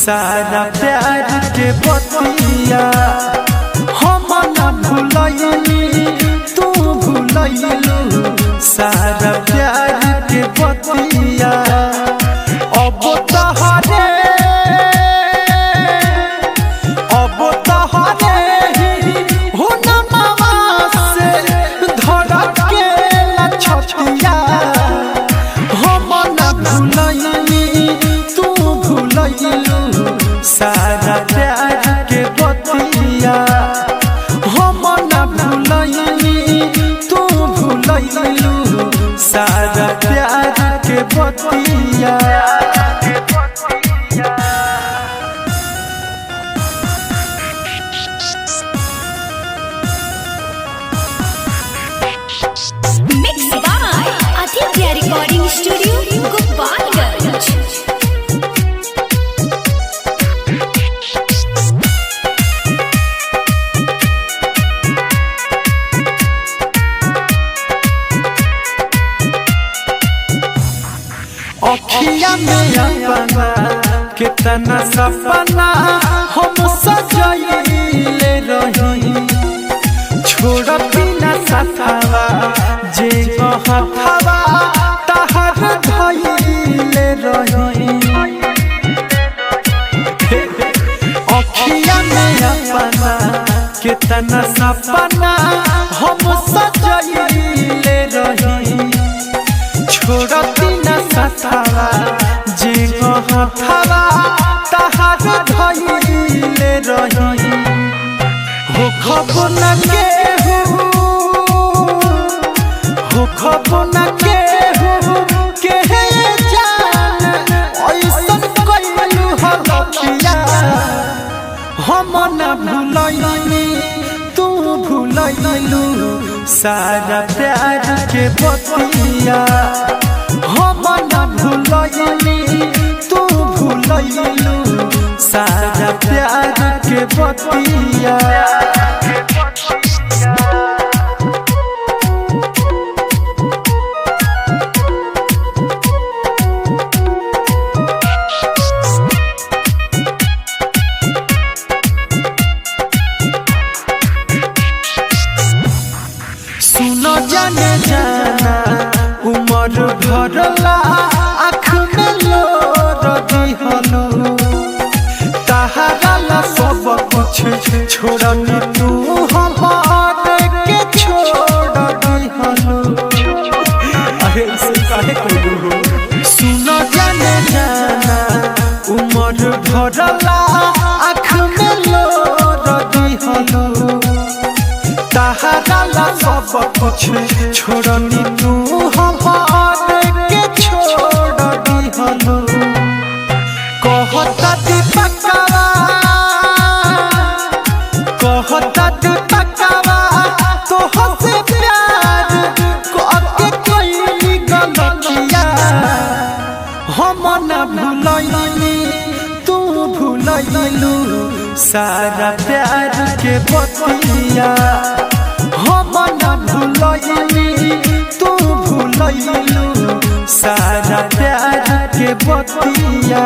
सारा प्यार के बतिया हम न भूलैनी तू भूलैलू सारा प्यार के बतिया अब तोहरे हो न मामा से धड़क के छतिया हम न भूलैनी तू भूलैलू सारा प्यार के बतिया हम न भूलैनी तू भूलैलू सारा प्यार के बतिया। Mixed by Aditya Recording Studio, Gopalganj. अखिया में अपना कितना सपना हम सजाइले रही छोड़ बिना सतावा जे हवा तहर धइले रही अखिया में अपना कितना सपना हम सजाइले रही छोड़ बिना सतावा जे हवा तहर धइले रही हो खबर न केहू हो खबर न केहू के जान ऐसन कइलू हलकिया हम न भूलैनी तू भूलैलू सारा प्यार के बतिया हम न भूलैनी तू भूलैलू सारा प्यार के बतिया। सुनो जाने जाना उमर भरला आँख में लोर दिहलू तहरा ला सब कुछ छोड़नी तू हमारे के छोड़ दिहलू अरे इसे काहे कहलू सुनो जाने जाना उमर भरला आँख में लोर दिहलू तहरा ला सब कुछ छोड़नी तू हमारे के छोड़ दिहलू कहता दीपकवा तोहसे प्यार करके कोई गलतिया हम न भूलैनी तू भूलैलू सारा प्यार के बतिया हम न भूलैनी तू भूलैलू सारा प्यार के बतिया।